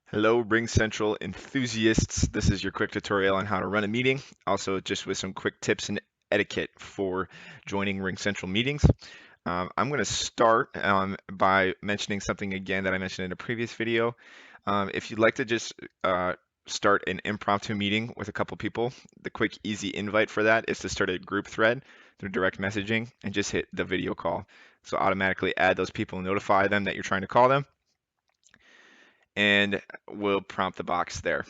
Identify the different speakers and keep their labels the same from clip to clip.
Speaker 1: Hello, Ring Central enthusiasts. This is your quick tutorial on how to run a meeting. Also, just with some quick tips and etiquette for joining Ring Central meetings. I'm going to start by mentioning something again that I mentioned in a previous video. If you'd like to just start an impromptu meeting with a couple people, the quick, easy invite for that is to start a group thread through direct messaging and just hit the video call. So automatically add those people and notify them that you're trying to call them, and we'll prompt the box there.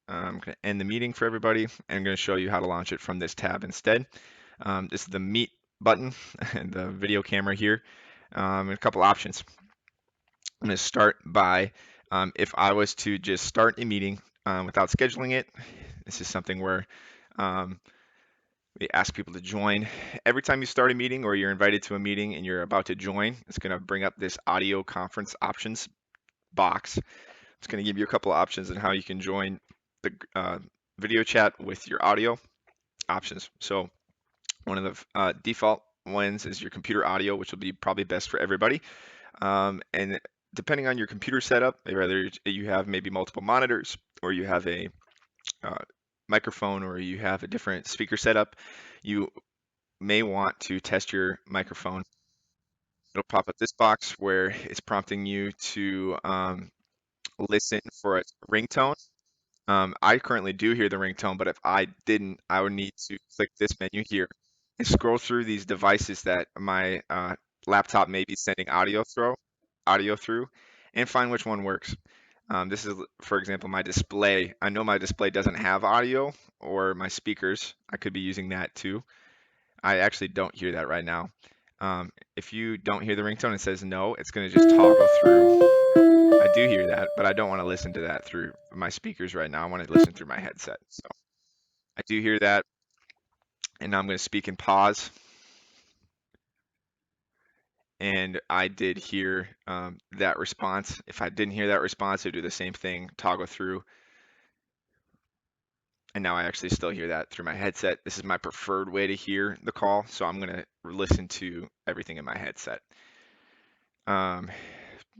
Speaker 1: I'm going to end the meeting for everybody, and I'm going to show you how to launch it from this tab instead. This is the Meet button and the video camera here, and a couple options. I'm going to start by, if I was to just start a meeting without scheduling it, this is something where um, we ask people to join. Every time you start a meeting or you're invited to a meeting and you're about to join, it's going to bring up this audio conference options box. It's going to give you a couple of options on how you can join the video chat with your audio options. So one of the default ones is your computer audio, which will be probably best for everybody. And depending on your computer setup, whether you have maybe multiple monitors or you have a uh, microphone or you have a different speaker setup, you may want to test your microphone. It'll pop up this box where it's prompting you to listen for a ringtone. I currently do hear the ringtone, but if I didn't, I would need to click this menu here and scroll through these devices that my laptop may be sending audio through, and find which one works. This is, for example, my display. I know my display doesn't have audio, or my speakers. I could be using that too. I actually don't hear that right now. If you don't hear the ringtone, it says no. It's going to just toggle through. I do hear that, but I don't want to listen to that through my speakers right now. I want to listen through my headset. So I do hear that, and now I'm going to speak and pause. And I did hear that response. If I didn't hear that response, I'd do the same thing, toggle through, and now I actually still hear that through my headset. This is my preferred way to hear the call, so I'm going to listen to everything in my headset. Um,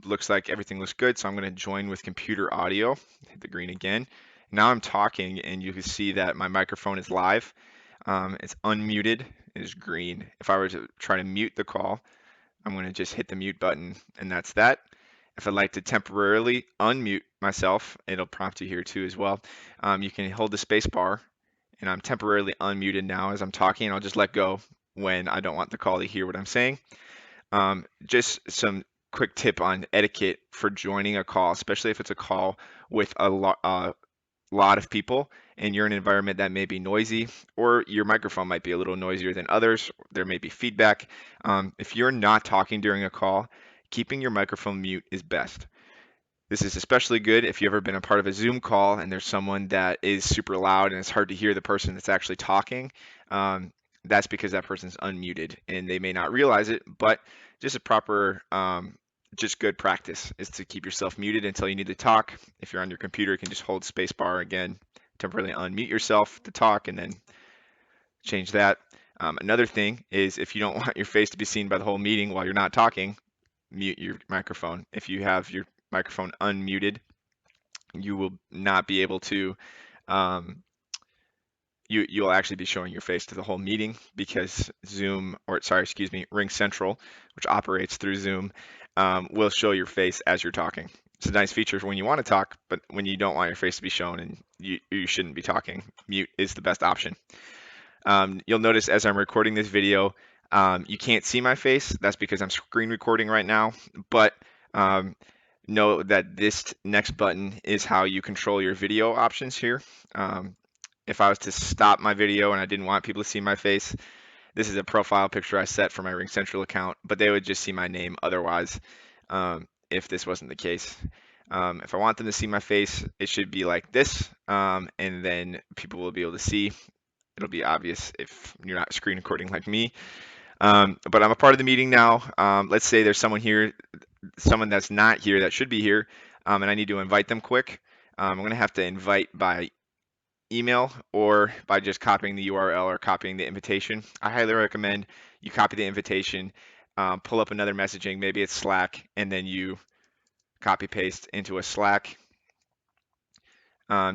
Speaker 1: Looks like everything looks good, so I'm going to join with computer audio. Hit the green again. Now I'm talking, and you can see that my microphone is live. It's unmuted. It is green. If I were to try to mute the call, I'm going to just hit the mute button, and that's that. If I'd like to temporarily unmute myself, it'll prompt you here too as well. You can hold the space bar, and I'm temporarily unmuted now as I'm talking. I'll just let go when I don't want the call to hear what I'm saying. Just some quick tip on etiquette for joining a call, especially if it's a call with lot of people and you're in an environment that may be noisy, or your microphone might be a little noisier than others. There may be feedback. If you're not talking during a call, keeping your microphone mute is best. This is especially good if you've ever been a part of a Zoom call and there's someone that is super loud and it's hard to hear the person that's actually talking. Um, that's because that person's unmuted and they may not realize it, but just a proper, just good practice is to keep yourself muted until you need to talk. If you're on your computer, you can just hold spacebar again, temporarily unmute yourself to talk, and then change that. Another thing is if you don't want your face to be seen by the whole meeting while you're not talking, mute your microphone. If you have your microphone unmuted, you will not be able to um, you'll actually be showing your face to the whole meeting because Zoom, or sorry, excuse me, Ring Central, which operates through Zoom, will show your face as you're talking. It's a nice feature for when you want to talk, but when you don't want your face to be shown and you shouldn't be talking, mute is the best option. You'll notice as I'm recording this video, you can't see my face. That's because I'm screen recording right now, but um, know that this next button is how you control your video options here. If I was to stop my video and I didn't want people to see my face, this is a profile picture I set for my Ring Central account, but they would just see my name otherwise, if this wasn't the case. If I want them to see my face, it should be like this, and then people will be able to see. It'll be obvious if you're not screen recording like me. But I'm a part of the meeting now. Let's say there's someone here, someone that's not here that should be here, and I need to invite them quick. I'm going to have to invite by email or by just copying the URL or copying the invitation. I highly recommend you copy the invitation, pull up another messaging, maybe it's Slack, and then you copy paste into a Slack.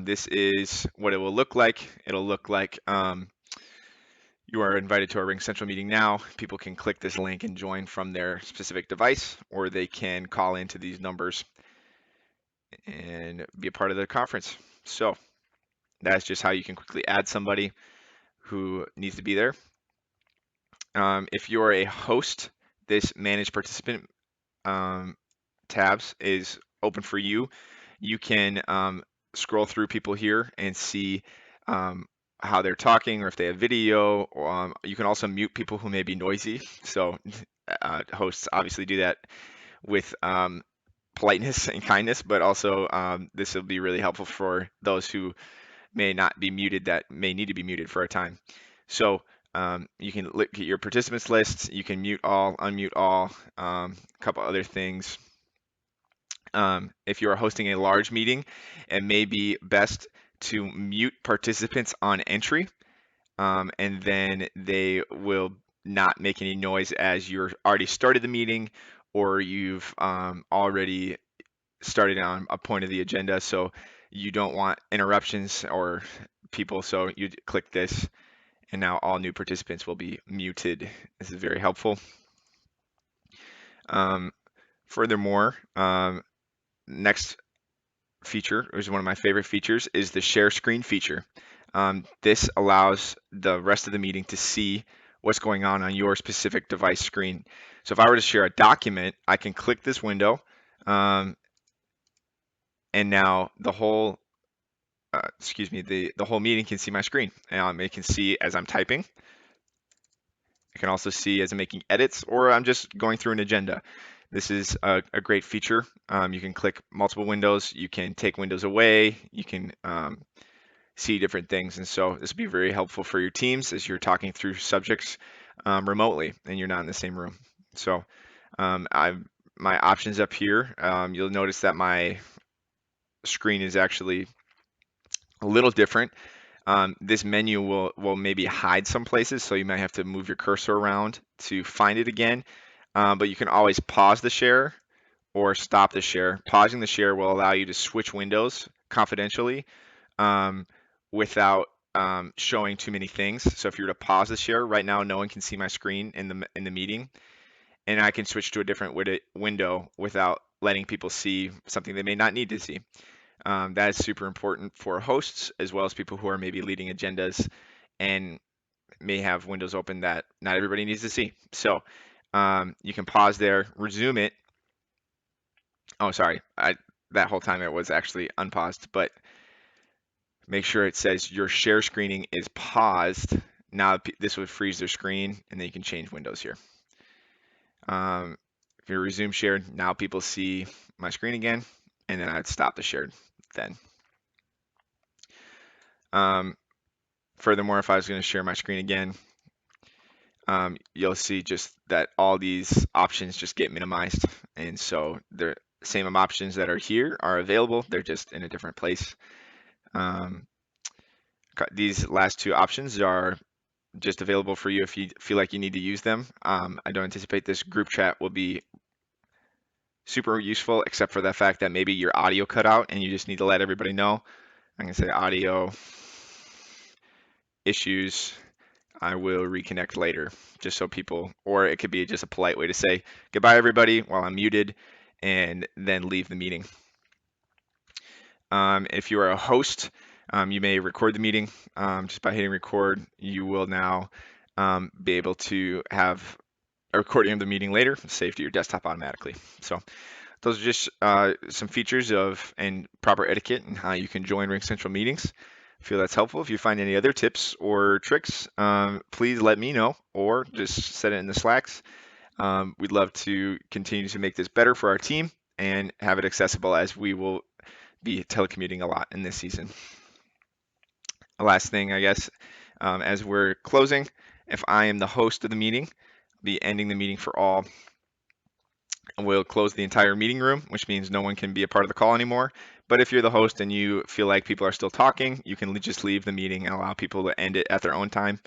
Speaker 1: This is what it will look like. It'll look like you are invited to our Ring Central meeting now. People can click this link and join from their specific device, or they can call into these numbers and be a part of the conference. So that's just how you can quickly add somebody who needs to be there. If you're a host, this Manage Participant um, tabs is open for you. You can scroll through people here and see um, how they're talking or if they have video. You can also mute people who may be noisy. So hosts obviously do that with politeness and kindness, but also this will be really helpful for those who may not be muted that may need to be muted for a time. So you can look at your participants list. You can mute all, unmute all, a couple other things. If you are hosting a large meeting, it may be best to mute participants on entry, and then they will not make any noise as you're already started the meeting or you've already started on a point of the agenda. So you don't want interruptions or people. So you click this, and now all new participants will be muted. This is very helpful. Um, Furthermore, next feature is one of my favorite features is the share screen feature. This allows the rest of the meeting to see what's going on your specific device screen. So if I were to share a document, I can click this window, and now the whole the whole meeting can see my screen. It can see as I'm typing. I can also see as I'm making edits or I'm just going through an agenda. This is a great feature. You can click multiple windows. You can take windows away. You can see different things. And so this will be very helpful for your teams as you're talking through subjects remotely and you're not in the same room. So my options up here, you'll notice that my screen is actually a little different. This menu will maybe hide some places, so you might have to move your cursor around to find it again. But you can always pause the share or stop the share. Pausing the share will allow you to switch windows confidentially without showing too many things. So if you were to pause the share right now, no one can see my screen in the meeting, and I can switch to a different window without letting people see something they may not need to see. That is super important for hosts as well as people who are maybe leading agendas and may have windows open that not everybody needs to see. So you can pause there, resume it. Oh, sorry. That whole time it was actually unpaused, but make sure it says your share screening is paused. Now this would freeze their screen, and then you can change windows here. If you resume share, now people see my screen again, and then I'd stop the share then. Furthermore, if I was going to share my screen again, you'll see just that all these options just get minimized. And so the same options that are here are available. They're just in a different place. These last two options are just available for you if you feel like you need to use them. I don't anticipate this group chat will be super useful, except for the fact that maybe your audio cut out and you just need to let everybody know. I'm going to say audio issues. I will reconnect later, just so people, or it could be just a polite way to say goodbye, everybody, while I'm muted, and then leave the meeting. If you are a host, you may record the meeting. Just by hitting record, you will now be able to have a recording of the meeting later, saved to your desktop automatically. So those are just some features of and proper etiquette and how you can join Ring Central meetings. I feel that's helpful. If you find any other tips or tricks, please let me know or just set it in the Slacks. We'd love to continue to make this better for our team and have it accessible as we will be telecommuting a lot in this season. The last thing, I guess, as we're closing, if I am the host of the meeting, I'll be ending the meeting for all. We'll close the entire meeting room, which means no one can be a part of the call anymore. But if you're the host and you feel like people are still talking, you can just leave the meeting and allow people to end it at their own time.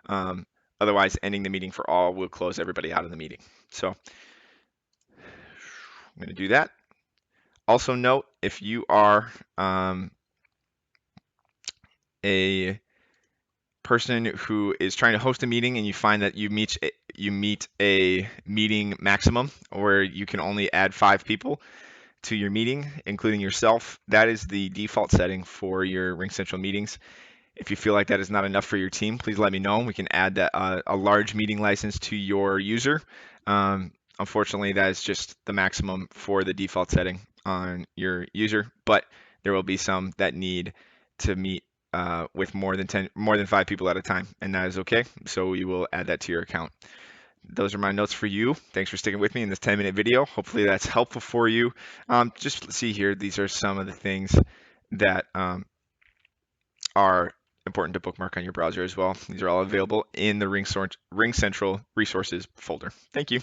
Speaker 1: Otherwise, ending the meeting for all will close everybody out of the meeting. So I'm going to do that. Also note, if you are a person who is trying to host a meeting and you find that you meet a meeting maximum where you can only add 5 people to your meeting, including yourself, that is the default setting for your RingCentral meetings. If you feel like that is not enough for your team, please let me know. We can add that, a large meeting license to your user. Unfortunately, that is just the maximum for the default setting on your user, but there will be some that need to meet with more than 5 people at a time, and that is okay. So we will add that to your account. Those are my notes for you. Thanks for sticking with me in this 10-minute video. Hopefully that's helpful for you. Just see here, these are some of the things that are important to bookmark on your browser as well. These are all available in the RingCentral resources folder. Thank you.